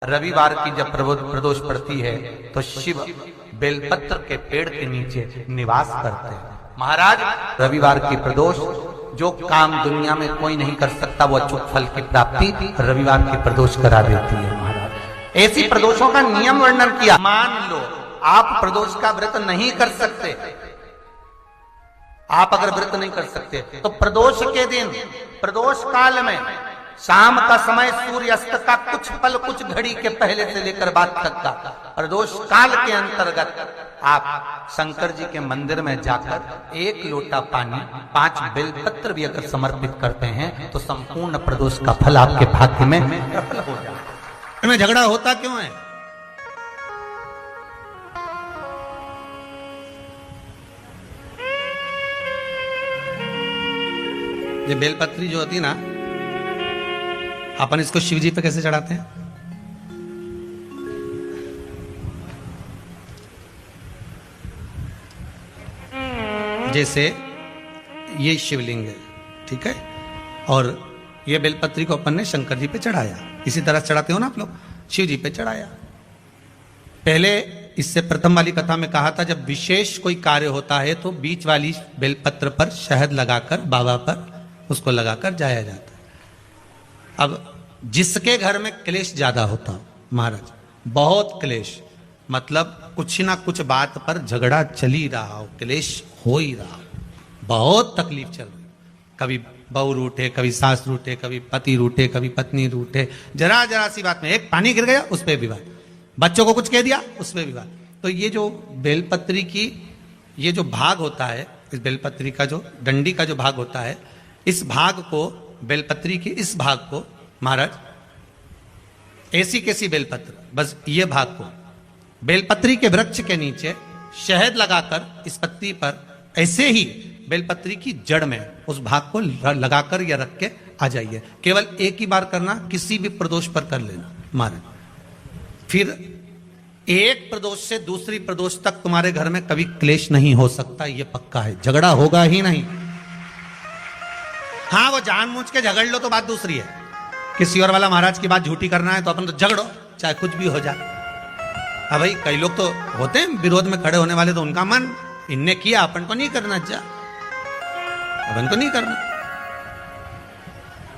रविवार की जब प्रदोष पड़ती है तो शिव बेलपत्र के पेड़ के नीचे निवास करते हैं। महाराज रविवार की प्रदोष जो काम दुनिया में कोई नहीं कर सकता वो अचूक फल की प्राप्ति रविवार की प्रदोष करा देती है। महाराज ऐसी प्रदोषों का नियम वर्णन किया। मान लो आप प्रदोष का व्रत नहीं कर सकते, आप अगर व्रत नहीं कर सकते तो प्रदोष के दिन प्रदोष काल में शाम का समय सूर्यास्त का कुछ पल कुछ घड़ी के पहले से लेकर बाद तक का प्रदोष काल के अंतर्गत आप शंकर जी के मंदिर में जाकर 1 लोटा पानी 5 बेलपत्र भी अगर समर्पित करते हैं तो संपूर्ण प्रदोष का फल आपके भाग्य में सफल हो जाए। इनमें झगड़ा होता क्यों है? ये बेलपत्री जो होती है ना, अपन इसको शिव जी पे कैसे चढ़ाते हैं? जैसे ये शिवलिंग है, ठीक है, और ये बेलपत्री को अपन ने शंकर जी पे चढ़ाया, इसी तरह चढ़ाते हो ना आप लोग, शिव जी पे चढ़ाया। पहले इससे प्रथम वाली कथा में कहा था जब विशेष कोई कार्य होता है तो बीच वाली बेलपत्र पर शहद लगाकर बाबा पर उसको लगाकर जाया जाता है। अब जिसके घर में क्लेश ज्यादा होता हो, महाराज बहुत क्लेश, मतलब कुछ ना कुछ बात पर झगड़ा चल ही रहा हो, क्लेश हो ही रहा हो, बहुत तकलीफ चल रही, कभी बहू रूठे, कभी सास रूठे, कभी पति रूठे, कभी पत्नी रूठे, जरा जरा सी बात में एक पानी गिर गया उस पर विवाद, बच्चों को कुछ कह दिया उस पर विवाद। तो ये जो बेलपत्री की ये जो भाग होता है, इस बेलपत्री का जो डंडी का जो भाग होता है, इस भाग को, बेलपत्री के इस भाग को महाराज ऐसी कैसी बेलपत्र, बस ये भाग को बेलपत्री के वृक्ष के नीचे शहद लगाकर इस पत्ती पर ऐसे ही बेलपत्री की जड़ में उस भाग को लगाकर या रख के आ जाइए। केवल एक ही बार करना, किसी भी प्रदोष पर कर लेना महाराज। फिर एक प्रदोष से दूसरी प्रदोष तक तुम्हारे घर में कभी क्लेश नहीं हो सकता, ये पक्का है, झगड़ा होगा ही नहीं। हाँ, वो जानबूझ के झगड़ लो तो बात दूसरी है, किसी और वाला महाराज की बात झूठी करना है तो अपन तो झगड़ो, चाहे कुछ भी हो जाए। हाँ भाई, कई लोग तो होते हैं विरोध में खड़े होने वाले, तो उनका मन इनने किया अपन को नहीं करना, जा अपन को नहीं करना।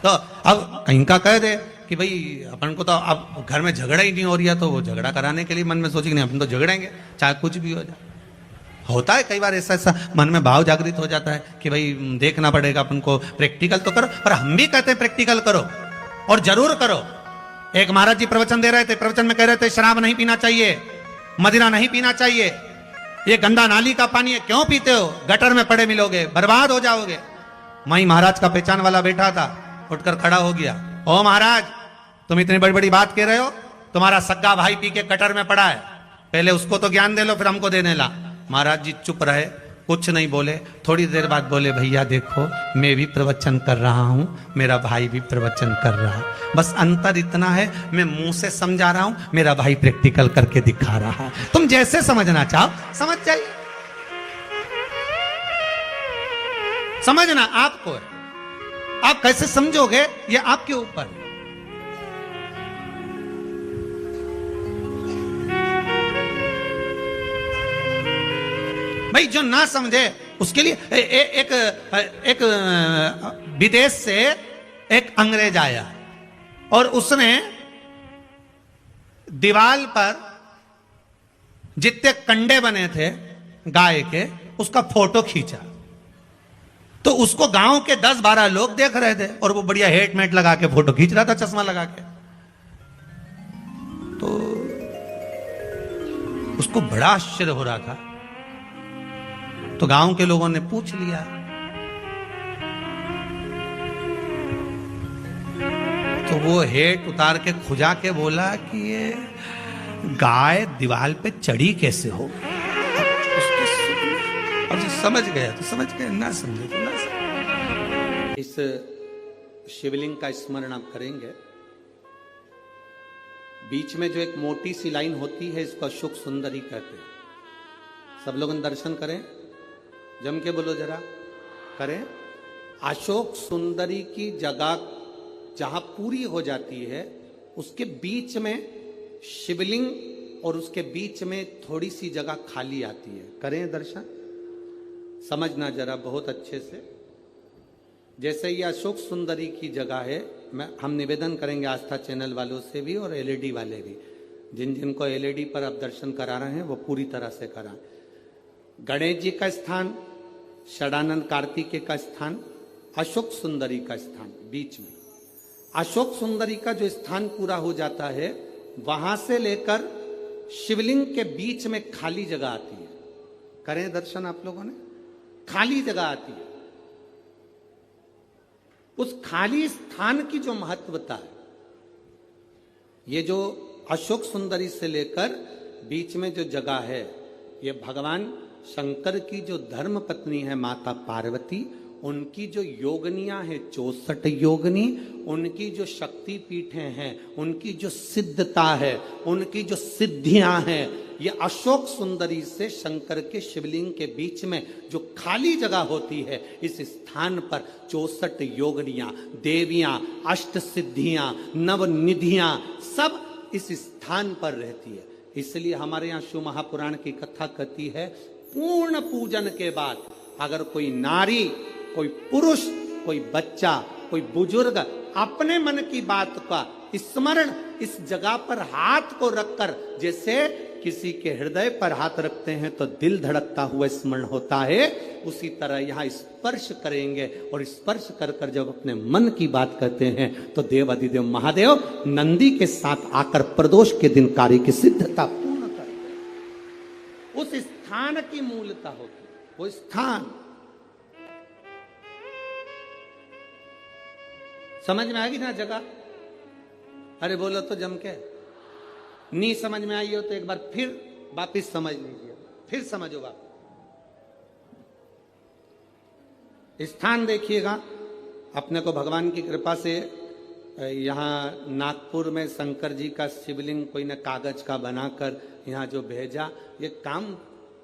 तो अब इनका कह दे कि भाई अपन को तो अब घर में झगड़ा ही नहीं हो रहा, तो वो झगड़ा कराने के लिए मन में सोचे कि नहीं अपन तो झगड़ेंगे चाहे कुछ भी हो जाए। होता है कई बार ऐसा मन में भाव जागृत हो जाता है कि भाई देखना पड़ेगा अपन को, प्रैक्टिकल तो करो। पर हम भी कहते हैं प्रैक्टिकल करो और जरूर करो। एक महाराज जी प्रवचन दे रहे थे, प्रवचन में कह रहे थे शराब नहीं पीना चाहिए, मदिरा नहीं पीना चाहिए, ये गंदा नाली का पानी है, क्यों पीते हो, गटर में पड़े मिलोगे, बर्बाद हो जाओगे। वहीं महाराज का पहचान वाला बैठा था, उठकर खड़ा हो गया, ओ महाराज तुम इतनी बड़ी बड़ी बात कह रहे हो, तुम्हारा सग्गा भाई पी के गटर में पड़ा है, पहले उसको तो ज्ञान दे लो फिर हमको देने ला। महाराज जी चुप रहे, कुछ नहीं बोले। थोड़ी देर बाद बोले, भैया देखो मैं भी प्रवचन कर रहा हूं, मेरा भाई भी प्रवचन कर रहा है, बस अंतर इतना है मैं मुंह से समझा रहा हूं, मेरा भाई प्रैक्टिकल करके दिखा रहा है। तुम जैसे समझना चाहो समझ जाइए, समझना आपको है, आप कैसे समझोगे ये आपके ऊपर। भाई जो ना समझे उसके लिए एक विदेश से एक अंग्रेज आया और उसने दीवार पर जितने कंडे बने थे गाय के उसका फोटो खींचा, तो उसको गांव के 10-12 लोग देख रहे थे और वो बढ़िया हेटमेट लगा के फोटो खींच रहा था, चश्मा लगा के। तो उसको बड़ा आश्चर्य हो रहा था, तो गांव के लोगों ने पूछ लिया, तो वो हेट उतार के खुजा के बोला कि ये गाय दीवार पे चढ़ी कैसे हो। अब जो समझ गया तो समझ गया, ना समझे तो ना समझे। इस शिवलिंग का स्मरण आप करेंगे, बीच में जो एक मोटी सी लाइन होती है इसको अशोक सुंदरी कहते हैं। सब लोग दर्शन करें, जम के बोलो जरा, करें। अशोक सुंदरी की जगह जहां पूरी हो जाती है उसके बीच में शिवलिंग और उसके बीच में थोड़ी सी जगह खाली आती है। करें दर्शन, समझना जरा बहुत अच्छे से। जैसे ये अशोक सुंदरी की जगह है, हम निवेदन करेंगे आस्था चैनल वालों से भी और एलईडी वाले भी, जिन जिनको एलईडी पर आप दर्शन करा रहे हैं वो पूरी तरह से कराएं। गणेश जी का स्थान, षडानंद कार्तिकेय का स्थान, अशोक सुंदरी का स्थान बीच में। अशोक सुंदरी का जो स्थान पूरा हो जाता है, वहां से लेकर शिवलिंग के बीच में खाली जगह आती है। करें दर्शन आप लोगों ने, खाली जगह आती है। उस खाली स्थान की जो महत्वता है, ये जो अशोक सुंदरी से लेकर बीच में जो जगह है, ये भगवान शंकर की जो धर्म पत्नी है माता पार्वती, उनकी जो योगनियां हैं 64 योगनी, उनकी जो शक्ति पीठें हैं, उनकी जो सिद्धता है, उनकी जो सिद्धियां हैं, ये अशोक सुंदरी से शंकर के शिवलिंग के बीच में जो खाली जगह होती है, इस स्थान पर 64 योगनियां, देवियां, अष्ट सिद्धियां, नवनिधियां सब इस स्थान पर रहती है। इसलिए हमारे यहाँ शिव महापुराण की कथा कहती है, पूर्ण पूजन के बाद अगर कोई नारी, कोई पुरुष, कोई बच्चा, कोई बुजुर्ग अपने मन की बात का स्मरण इस जगह पर हाथ को रखकर, जैसे किसी के हृदय पर हाथ रखते हैं तो दिल धड़कता हुआ स्मरण होता है, उसी तरह यहाँ स्पर्श करेंगे और स्पर्श कर कर जब अपने मन की बात करते हैं तो देवाधिदेव महादेव नंदी के साथ आकर प्रदोष के दिन कार्य की सिद्धता पूर्ण करते हैं। उस स्थान की मूलता होती है, वो स्थान समझ में आएगी ना जगह? अरे बोलो तो जम के। नहीं समझ में आई हो तो एक बार फिर वापिस समझ लीजिए, फिर समझो वापिस। स्थान देखिएगा, अपने को भगवान की कृपा से यहाँ नागपुर में शंकर जी का शिवलिंग कोई ने कागज का बनाकर यहाँ जो भेजा, ये काम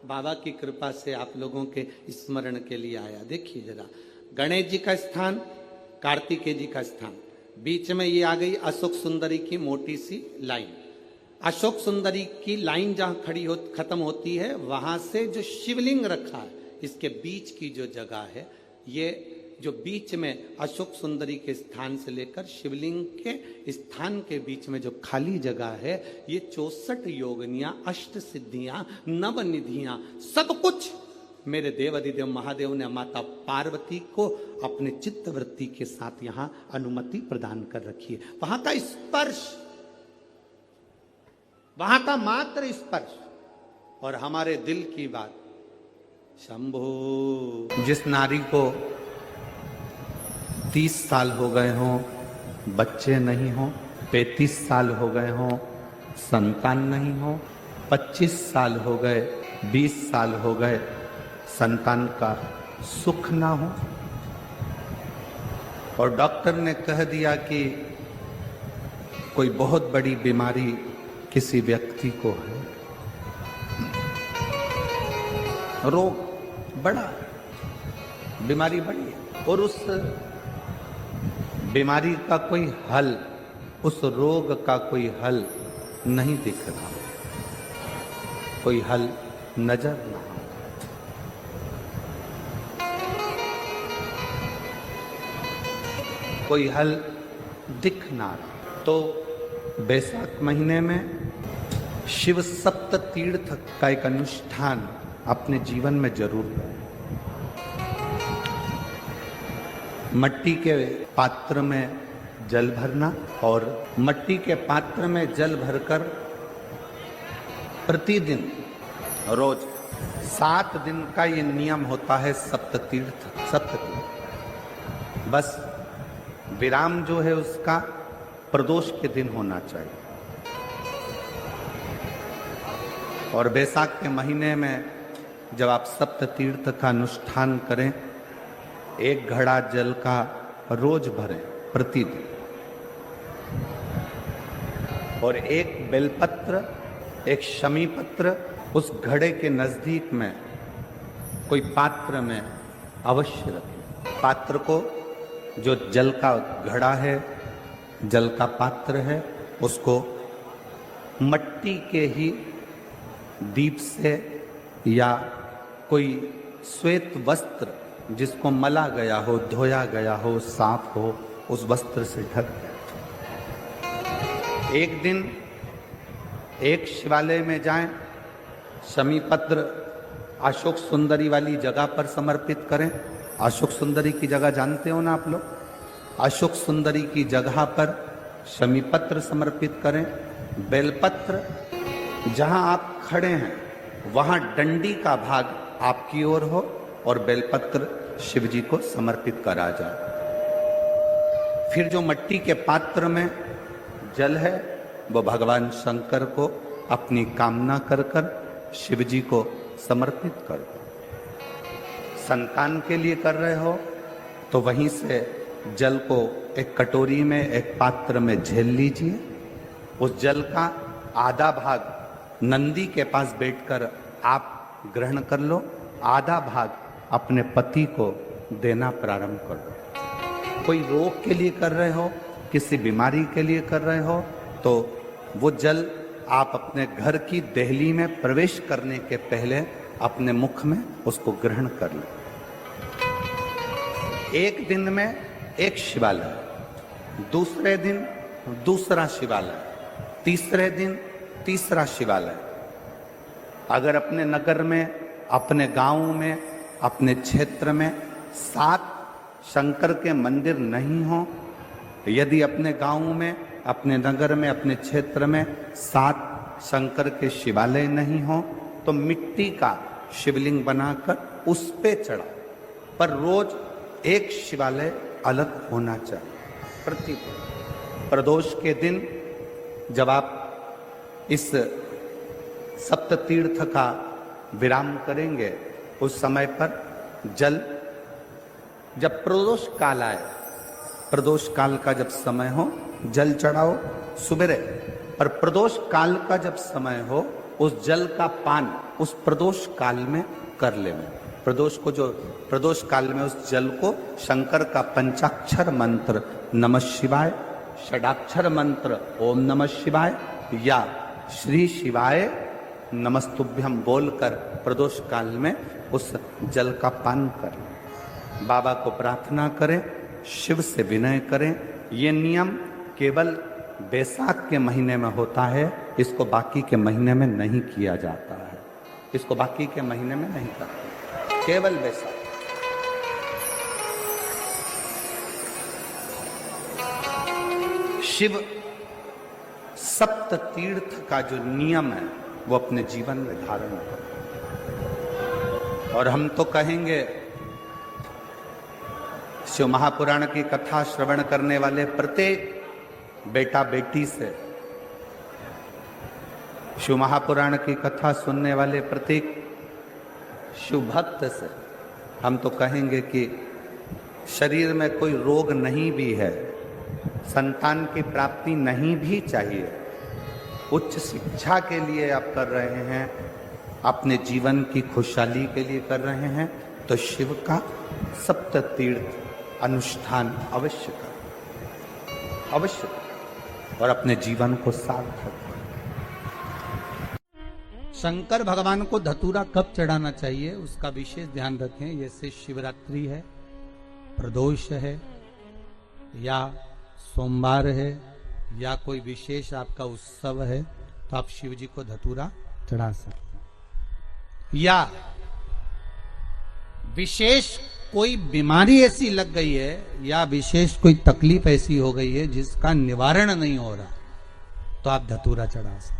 बाबा की कृपा से आप लोगों के स्मरण के लिए आया। देखिए जरा, गणेश जी का स्थान, कार्तिकेय जी का स्थान, बीच में ये आ गई अशोक सुंदरी की मोटी सी लाइन। अशोक सुंदरी की लाइन जहां खत्म होती है, वहां से जो शिवलिंग रखा है, इसके बीच की जो जगह है, ये जो बीच में अशोक सुंदरी के स्थान से लेकर शिवलिंग के स्थान के बीच में जो खाली जगह है, ये 64 योगनियां, अष्ट सिद्धियां, नवनिधियां, सब कुछ मेरे देवाधिदेव महादेव ने माता पार्वती को अपने चित्तवृत्ति के साथ यहां अनुमति प्रदान कर रखी है। वहां का स्पर्श, वहां का मात्र स्पर्श और हमारे दिल की बात। शंभो, जिस नारी को 30 साल हो गए हों, बच्चे नहीं हो, 35 साल हो गए हों, संतान नहीं हो, 25 साल हो गए, 20 साल हो गए, संतान का सुख ना हो, और डॉक्टर ने कह दिया कि कोई बहुत बड़ी बीमारी किसी व्यक्ति को है, रोग बड़ा, बीमारी बड़ी है, और उस बीमारी का कोई हल, उस रोग का कोई हल नहीं दिख रहा, कोई हल नजर ना, कोई हल दिख ना रहा, तो बैसाख महीने में शिव सप्त तीर्थ का एक अनुष्ठान अपने जीवन में जरूर करें। मट्टी के पात्र में जल भरना, और मट्टी के पात्र में जल भरकर प्रतिदिन रोज 7 दिन का ये नियम होता है सप्ततीर्थ। बस विराम जो है उसका प्रदोष के दिन होना चाहिए, और बैसाख के महीने में जब आप सप्त तीर्थ का अनुष्ठान करें, 1 घड़ा जल का रोज भरें प्रतिदिन, और 1 बेलपत्र, 1 शमी पत्र उस घड़े के नजदीक में कोई पात्र में अवश्य रखें। पात्र को, जो जल का घड़ा है, जल का पात्र है, उसको मट्टी के ही दीप से या कोई श्वेत वस्त्र जिसको मला गया हो, धोया गया हो, साफ हो, उस वस्त्र से ढक गया। एक दिन एक शिवालय में जाएं, शमीपत्र अशोक सुंदरी वाली जगह पर समर्पित करें। अशोक सुंदरी की जगह जानते हो ना आप लोग? अशोक सुंदरी की जगह पर शमीपत्र समर्पित करें। बेलपत्र जहां आप खड़े हैं वहां डंडी का भाग आपकी ओर हो और बेलपत्र शिव जी को समर्पित करा जाए। फिर जो मट्टी के पात्र में जल है वो भगवान शंकर को अपनी कामना कर कर शिव जी को समर्पित कर दो। संतान के लिए कर रहे हो तो वहीं से जल को एक कटोरी में, एक पात्र में झेल लीजिए। उस जल का आधा भाग नंदी के पास बैठकर आप ग्रहण कर लो, आधा भाग अपने पति को देना प्रारंभ कर दो। कोई रोग के लिए कर रहे हो, किसी बीमारी के लिए कर रहे हो तो वो जल आप अपने घर की देहली में प्रवेश करने के पहले अपने मुख में उसको ग्रहण कर लो। एक दिन में एक शिवालय, दूसरे दिन दूसरा शिवालय, तीसरे दिन तीसरा शिवालय। अगर अपने नगर में, अपने गांव में, अपने क्षेत्र में 7 शंकर के मंदिर नहीं हो, यदि अपने गांव में, अपने नगर में, अपने क्षेत्र में 7 शंकर के शिवालय नहीं हो तो मिट्टी का शिवलिंग बनाकर उस पे चढ़ा, पर रोज एक शिवालय अलग होना चाहिए। प्रतिदिन प्रदोष के दिन जब आप इस सप्त तीर्थ का विराम करेंगे उस समय पर जल, जब प्रदोष काल आए, प्रदोष काल का जब समय हो जल चढ़ाओ सुबेरे, और प्रदोष काल का जब समय हो उस जल का पान उस प्रदोष काल में कर लेना। प्रदोष को जो प्रदोष काल में उस जल को शंकर का पंचाक्षर मंत्र नमः शिवाय, षडाक्षर मंत्र ओम नमः शिवाय या श्री शिवाय नमस्तुभ्यम बोलकर प्रदोष काल में उस जल का पान करें। बाबा को प्रार्थना करें, शिव से विनय करें। ये नियम केवल बैसाख के महीने में होता है, इसको बाकी के महीने में नहीं किया जाता है। इसको बाकी के महीने में नहीं करते, केवल बैसाख। शिव सप्त तीर्थ का जो नियम है वो अपने जीवन में धारण करें। और हम तो कहेंगे शिव महापुराण की कथा श्रवण करने वाले प्रत्येक बेटा बेटी से, शिव महापुराण की कथा सुनने वाले प्रत्येक शिव भक्त से हम तो कहेंगे कि शरीर में कोई रोग नहीं भी है, संतान की प्राप्ति नहीं भी चाहिए, उच्च शिक्षा के लिए आप कर रहे हैं, अपने जीवन की खुशहाली के लिए कर रहे हैं, तो शिव का सप्त तीर्थ अनुष्ठान अवश्य करें, अवश्य करें और अपने जीवन को सार्थक करें। शंकर भगवान को धतूरा कब चढ़ाना चाहिए उसका विशेष ध्यान रखें। जैसे शिवरात्रि है, प्रदोष है, या सोमवार है, या कोई विशेष आपका उत्सव है, तो आप शिव जी को धतूरा चढ़ा सकते हैं। या विशेष कोई बीमारी ऐसी लग गई है या विशेष कोई तकलीफ ऐसी हो गई है जिसका निवारण नहीं हो रहा, तो आप धतूरा चढ़ा सकते।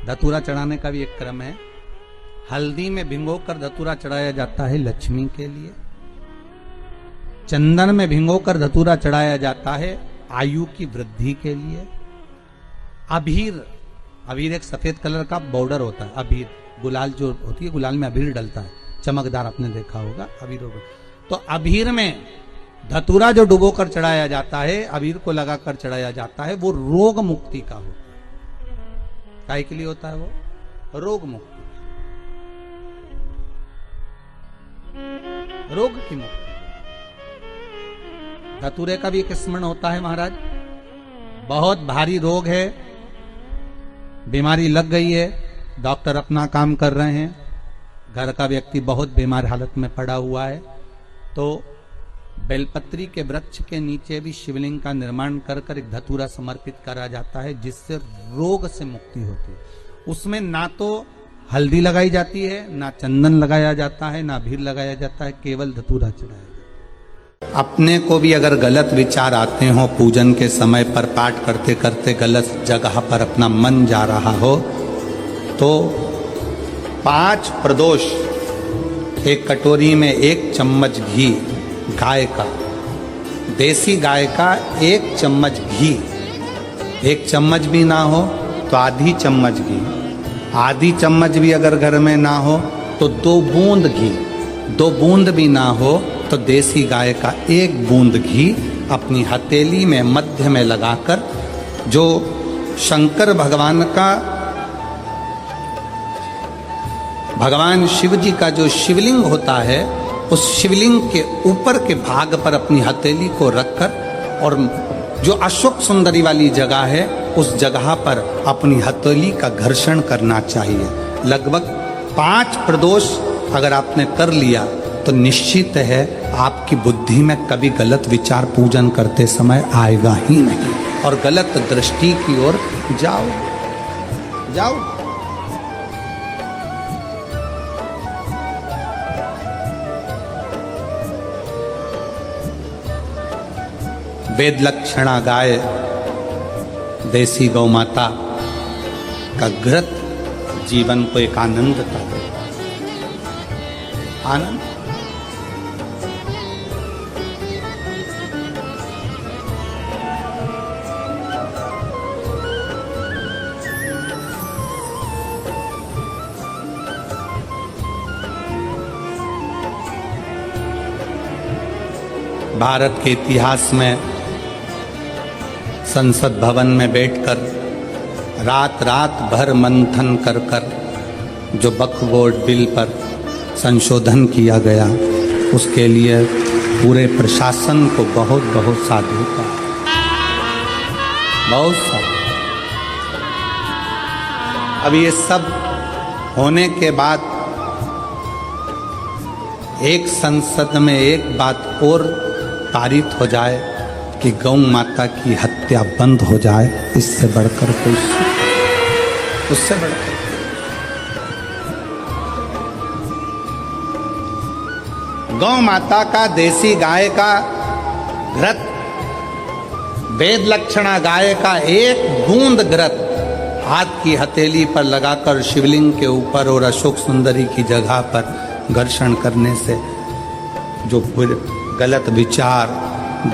धतूरा चढ़ाने का भी एक क्रम है। हल्दी में भिंगोकर धतूरा चढ़ाया जाता है लक्ष्मी के लिए। चंदन में भिंगोकर धतूरा चढ़ाया जाता है आयु की वृद्धि के लिए। अबीर, अबीर एक सफेद कलर का बॉर्डर होता है। अबीर गुलाल जो होती है, गुलाल में अबीर डलता है, चमकदार, आपने देखा होगा अबीर। तो अबीर में धतूरा जो डुबोकर चढ़ाया जाता है, अबीर को लगाकर चढ़ाया जाता है, वो रोग मुक्ति का होता है। काय के लिए होता है? वो रोग मुक्ति, रोग की मुक्ति। धतूरे का भी एक स्मरण होता है महाराज। बहुत भारी रोग है, बीमारी लग गई है, डॉक्टर अपना काम कर रहे हैं, घर का व्यक्ति बहुत बीमार हालत में पड़ा हुआ है, तो बेलपत्री के वृक्ष के नीचे भी शिवलिंग का निर्माण कर कर एक धतूरा समर्पित करा जाता है, जिससे रोग से मुक्ति होती है। उसमें ना तो हल्दी लगाई जाती है, ना चंदन लगाया जाता है, ना अबीर लगाया जाता है, केवल धतूरा चढ़ाया जाता है। अपने को भी अगर गलत विचार आते हो, पूजन के समय पर पाठ करते करते गलत जगह पर अपना मन जा रहा हो, तो 5 प्रदोष एक कटोरी में 1 चम्मच घी, गाय का, देसी गाय का 1 चम्मच घी, 1 चम्मच भी ना हो तो आधी चम्मच घी, आधी चम्मच भी अगर घर में ना हो तो 2 बूंद घी, 2 बूंद भी ना हो तो देसी गाय का 1 बूंद घी अपनी हथेली में मध्य में लगाकर, जो शंकर भगवान का, भगवान शिव जी का जो शिवलिंग होता है, उस शिवलिंग के ऊपर के भाग पर अपनी हथेली को रखकर, और जो अशोक सुंदरी वाली जगह है उस जगह पर अपनी हथेली का घर्षण करना चाहिए। लगभग 5 प्रदोष अगर आपने कर लिया तो निश्चित है आपकी बुद्धि में कभी गलत विचार पूजन करते समय आएगा ही नहीं, और गलत दृष्टि की ओर जाओ। वेद लक्षणा गाय, देसी गौ माता का घृत जीवन को एक आनंद का देता है। आनंद। भारत के इतिहास में संसद भवन में बैठकर रात रात भर मंथन कर कर जो वक्फ बोर्ड बिल पर संशोधन किया गया, उसके लिए पूरे प्रशासन को बहुत बहुत साधुता, बहुत साधु। अब ये सब होने के बाद एक संसद में एक बात और पारित हो जाए कि गौ माता की हत्या बंद हो जाए, इससे बढ़कर कोई, उससे बढ़कर गौ माता का, देसी गाय का घृत, वेद लक्षणा गाय का 1 बूंद घृत हाथ की हथेली पर लगाकर शिवलिंग के ऊपर और अशोक सुंदरी की जगह पर घर्षण करने से जो गलत विचार,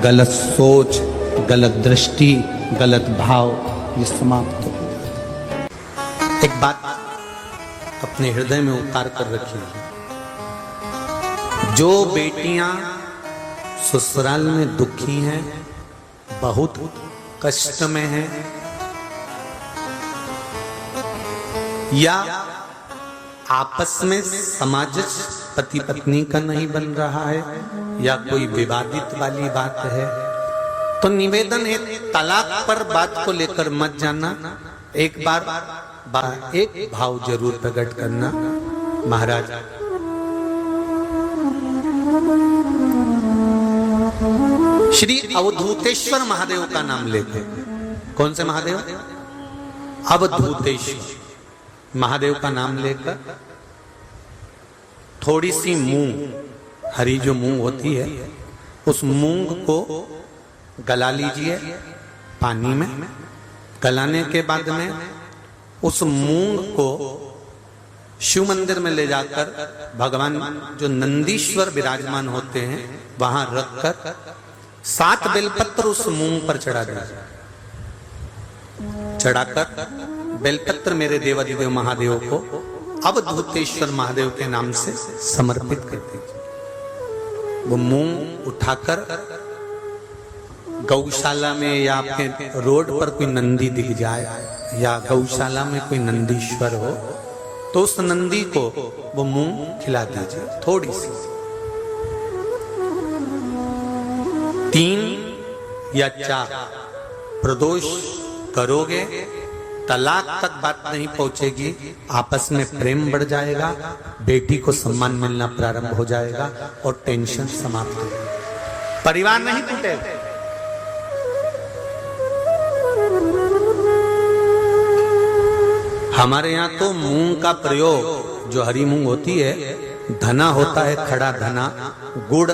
गलत सोच, गलत दृष्टि, गलत भाव, ये समाप्त हो जाता। एक बात अपने हृदय में उतार कर रखिए, जो बेटियां ससुराल में दुखी हैं, बहुत कष्ट में हैं, या आपस में सामंजस्य पति पत्नी का नहीं बन रहा है, या कोई विवादित वाली बात है, तो निवेदन है तलाक पर बात को लेकर मत जाना। एक बार एक भाव जरूर प्रकट करना, महाराज श्री अवधूतेश्वर महादेव का नाम लेते। कौन से महादेव? अवधूतेश्वर महादेव का नाम लेकर थोड़ी सी मूंग, हरी जो मूंग होती है, उस मूंग को गला लीजिए पानी में। गलाने के बाद में उस मूंग को शिव मंदिर में ले जाकर भगवान जो नंदीश्वर विराजमान होते हैं वहां रखकर 7 बेलपत्र उस मूंग पर चढ़ा दीजिए। चढ़ाकर बेलपत्र मेरे देवाधिदेव महादेव को अवधूतेश्वर महादेव के नाम से समर्पित कर दीजिए। वो मूंग उठाकर गौशाला में या आपके रोड पर कोई नंदी दिख जाए या गौशाला में कोई नंदीश्वर हो तो उस नंदी को वो मूंग खिला दीजिए थोड़ी सी। 3 या 4 प्रदोष करोगे, तलाक तक बात नहीं पहुंचेगी, आपस में प्रेम बढ़ जाएगा, बेटी को सम्मान मिलना प्रारंभ हो जाएगा और टेंशन समाप्त हो जाएगी, परिवार नहीं टूटेगा। हमारे यहाँ तो मूंग का प्रयोग, जो हरी मूंग होती है, धना होता है, खड़ा धना, गुड़,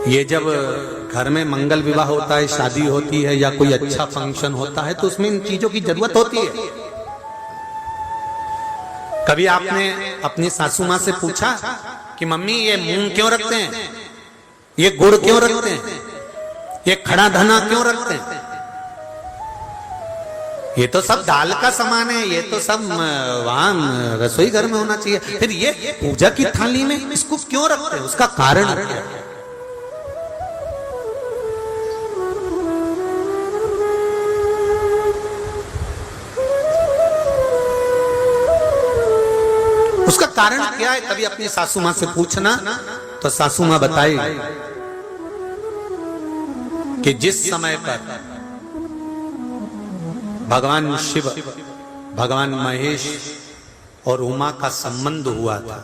ये जब घर में मंगल विवाह होता है, शादी होती है या कोई अच्छा फंक्शन होता है तो उसमें इन चीजों की जरूरत होती है। कभी आपने अपनी सासू माँ से पूछा कि मम्मी ये मूंग क्यों रखते हैं, ये गुड़ क्यों रखते हैं, ये खड़ा धना क्यों रखते हैं? ये तो सब दाल का सामान है, ये तो सब वहां रसोई घर में होना चाहिए, फिर ये पूजा की थाली में इसको क्यों रखते हैं? उसका कारण क्या है? उसका कारण क्या है? कभी अपनी सासू माँ से पूछना तो सासू माँ बताई कि जिस समय पर भगवान शिव, भगवान महेश और उमा का संबंध हुआ था,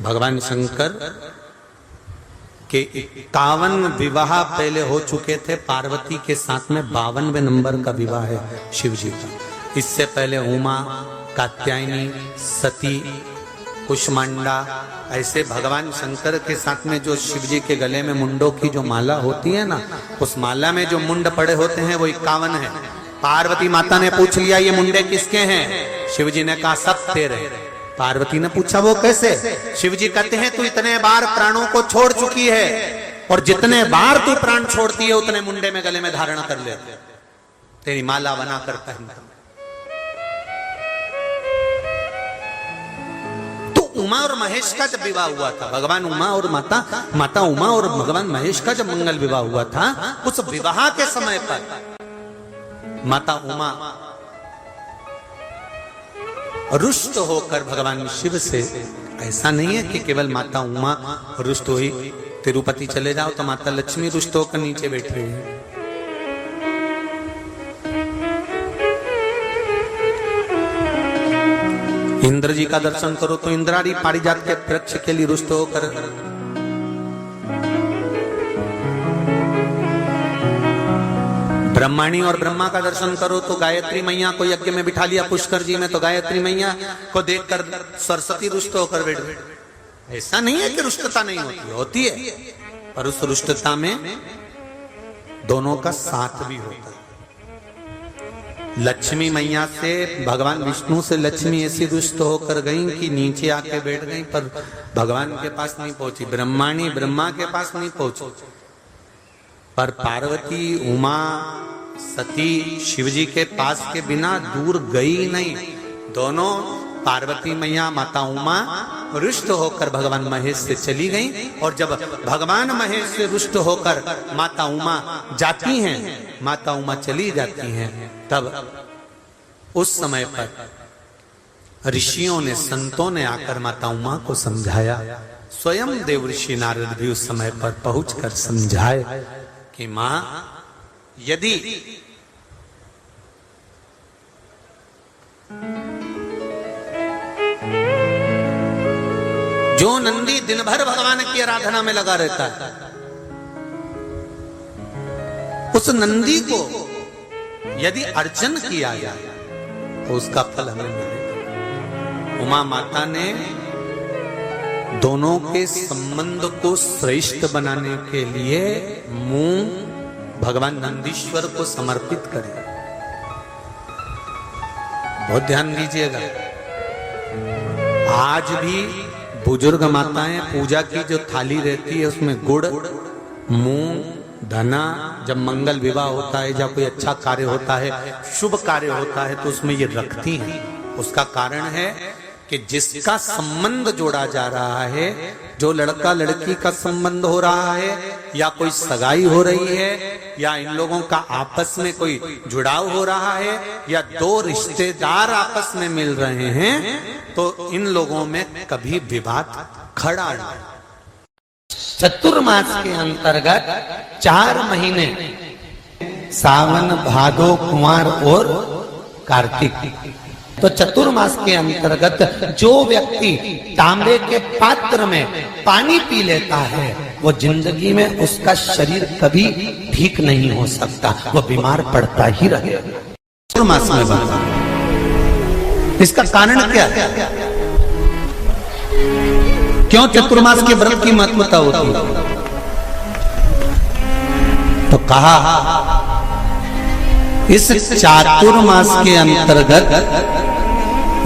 भगवान शंकर के 51 विवाह पहले हो चुके थे, पार्वती के साथ में 52वें नंबर का विवाह है शिव जी का। इससे पहले उमा, कात्यायनी, सती, कुष्मांडा, ऐसे भगवान शंकर के साथ में जो शिव जी के गले में मुंडों की जो माला होती है ना, उस माला में जो मुंड पड़े होते हैं वो 51 है। पार्वती माता ने पूछ लिया ये मुंडे किसके हैं? शिव जी ने कहा सब तेरे। पार्वती ने पूछा वो कैसे? शिव जी कहते हैं तू इतने बार प्राणों को छोड़ चुकी है और जितने बार तू प्राण छोड़ती है उतने मुंडे में गले में धारण कर ले, तेरी माला बनाकर पहनता। उमा और महेश का जब विवाह हुआ था, भगवान उमा और माता उमा और भगवान महेश का जब मंगल विवाह हुआ था, उस विवाह के समय पर माता उमा रुष्ट होकर भगवान शिव से, ऐसा नहीं है कि केवल माता उमा रुष्ट हुई, तिरुपति चले जाओ तो माता लक्ष्मी रुष्ट होकर नीचे बैठ रही है। इंद्र जी का दर्शन करो तो इंद्रारी पारिजात के वृक्ष के लिए रुष्ट होकर, ब्रह्माणी और ब्रह्मा का दर्शन करो तो गायत्री मैया को यज्ञ में बिठा लिया पुष्कर जी में, तो गायत्री मैया को देखकर सरस्वती रुष्ट होकर बैठ गई। ऐसा नहीं है कि रुष्टता नहीं होती है, पर उस रुष्टता में दोनों का साथ भी होता है। लक्ष्मी मैया से, भगवान विष्णु से लक्ष्मी ऐसी रुष्ट होकर गई कि नीचे आके बैठ गई, पर भगवान के पास नहीं पहुंची। ब्रह्माणी ब्रह्मा के पास नहीं पहुंची, पर पार्वती, उमा, सती शिवजी के पास के बिना दूर गई नहीं। दोनों, पार्वती मैया, माता उमा रुष्ट होकर भगवान महेश से चली गई, और जब भगवान महेश से रुष्ट होकर माता उमा जाती हैं, माता उमा चली जाती हैं, तब उस समय पर ऋषियों ने, संतों ने आकर माता उमा को समझाया। स्वयं देव ऋषि नारद भी उस समय पर पहुंचकर समझाए कि मां, यदि जो नंदी दिन भर भगवान की आराधना में लगा रहता है, उस नंदी को यदि अर्चन किया जाए तो उसका फल हमें मिलेगा। उमा माता ने दोनों के संबंध को श्रेष्ठ बनाने के लिए मुंह भगवान नंदीश्वर को समर्पित करे। बहुत ध्यान दीजिएगा, आज भी बुजुर्ग माताएं पूजा की जो थाली रहती है उसमें गुड़, मूंग, धना, जब मंगल विवाह होता है या कोई अच्छा कार्य होता है, शुभ कार्य होता है, तो उसमें ये रखती हैं। उसका कारण है कि जिसका संबंध जोड़ा जा रहा है, जो लड़का लड़की का संबंध हो रहा है, या कोई सगाई हो रही है, या इन लोगों का आपस में कोई जुड़ाव हो रहा है, या दो रिश्तेदार आपस में मिल रहे हैं, तो इन लोगों में कभी विवाद खड़ा नहीं। चतुर्मास के अंतर्गत 4 महीने सावन, भादो, कुंवर और कार्तिक। तो चतुर्मास के अंतर्गत जो व्यक्ति तांबे के पात्र में पानी पी लेता है वो जिंदगी में उसका शरीर कभी ठीक नहीं हो सकता, वो बीमार पड़ता ही रहेगा। चतुर्मास में बनता, इसका कारण क्या है? क्यों चतुर्मास के व्रत की महत्वता होती है? तो कहा इस चातुर्मास के अंतर्गत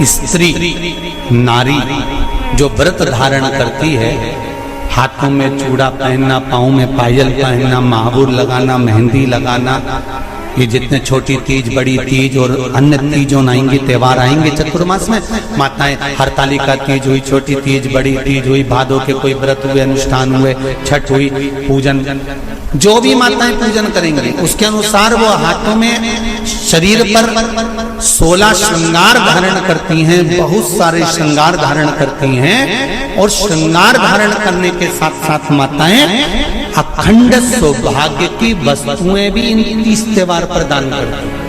स्त्री नारी जो व्रत धारण करती है, हाथों में चूड़ा पहनना, पाँव में पायल पहनना, महाबूर लगाना, मेहंदी लगाना, ये जितने छोटी तीज, बड़ी तीज और अन्य तीजों आएंगे, त्योहार आएंगे चतुर्मास में, माताएं हरतालिका तीज हुई, छोटी तीज, बड़ी तीज हुई, भादों के कोई व्रत हुए, अनुष्ठान हुए, छठ हुई, पूजन, जो भी माताएं पूजन करेंगी उसके अनुसार वो हाथों में, शरीर पर 16 श्रृंगार धारण करती हैं, बहुत सारे श्रृंगार धारण करती हैं। और श्रृंगार धारण करने के साथ साथ माताएं अखंड सौभाग्य की वस्तुएं भी इन 30 त्योहार पर दान करती हैं।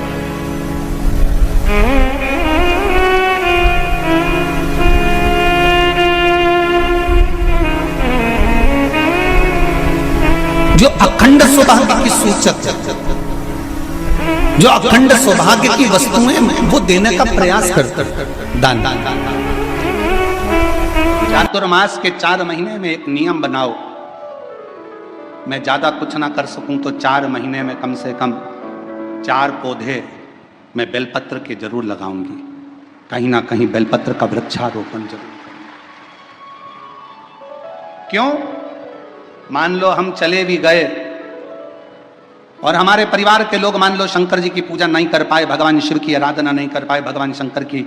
जो अखंड सौभाग्य की सूचक, जो अखंड सौभाग्य की वस्तुएं वो देने का प्रयास करते हैं, दान। चातुर्मास के 4 महीने में एक नियम बनाओ, मैं ज्यादा कुछ ना कर सकूं तो 4 महीने में कम से कम 4 पौधे मैं बेलपत्र के जरूर लगाऊंगी, कहीं ना कहीं बेलपत्र का वृक्षारोपण जरूर। क्यों? मान लो हम चले भी गए और हमारे परिवार के लोग मान लो शंकर जी की पूजा नहीं कर पाए, भगवान शिव की आराधना नहीं कर पाए, भगवान शंकर की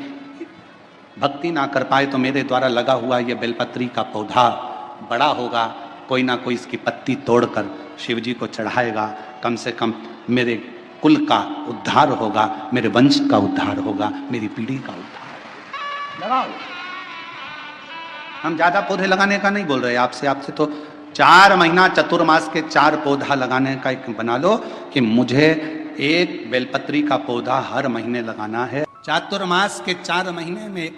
भक्ति ना कर पाए, तो मेरे द्वारा लगा हुआ ये बेलपत्री का पौधा बड़ा होगा, कोई ना कोई इसकी पत्ती तोड़कर शिव जी को चढ़ाएगा, कम से कम मेरे कुल का उद्धार होगा, मेरे वंश का उद्धार होगा, मेरी पीढ़ी का उद्धार। लगाओ, हम ज्यादा पौधे लगाने का नहीं बोल रहे आपसे तो 4 महीना चतुर्मास के 4 पौधा लगाने का एक बना लो कि मुझे एक बेलपत्री का पौधा हर महीने लगाना है। चातुर्मास के 4 महीने में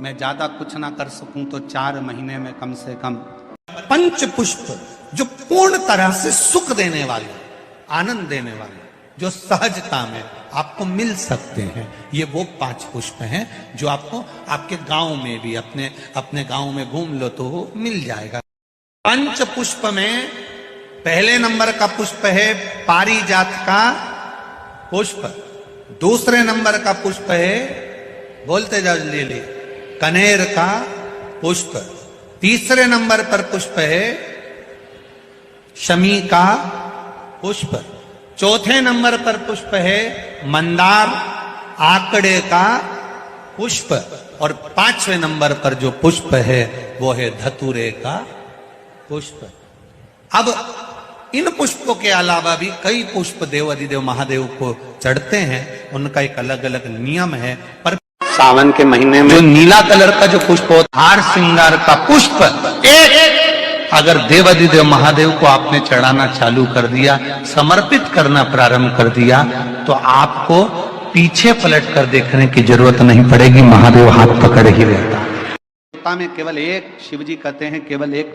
मैं ज्यादा कुछ ना कर सकूं तो 4 महीने में कम से कम 5 पुष्प जो पूर्ण तरह से सुख देने वाले, आनंद देने वाले, जो सहजता में आपको मिल सकते हैं, ये वो 5 पुष्प हैं जो आपको आपके गांव में भी, अपने गांव में घूम लो तो वो मिल जाएगा। 5 पुष्प में पहले नंबर का पुष्प है पारिजात का पुष्प, दूसरे नंबर का पुष्प है, बोलते जाओ जल्दी, कनेर का पुष्प, तीसरे नंबर पर पुष्प है शमी का पुष्प, चौथे नंबर पर पुष्प है मंदार आकड़े का पुष्प, और 5वें नंबर पर जो पुष्प है वो है धतूरे का पुष्प। अब इन पुष्पों के अलावा भी कई पुष्प देवाधिदेव महादेव को चढ़ते हैं, उनका एक अलग अलग नियम है। पर सावन के महीने में जो नीला कलर का जो पुष्प होता है, हार श्रृंगार का पुष्प, एक अगर देवाधिदेव महादेव को आपने चढ़ाना चालू कर दिया, समर्पित करना प्रारंभ कर दिया, तो आपको पीछे पलट कर देखने की जरूरत नहीं पड़ेगी, महादेव हाथ पकड़ ही रहता है। में केवल एक, शिव जी कहते हैं केवल एक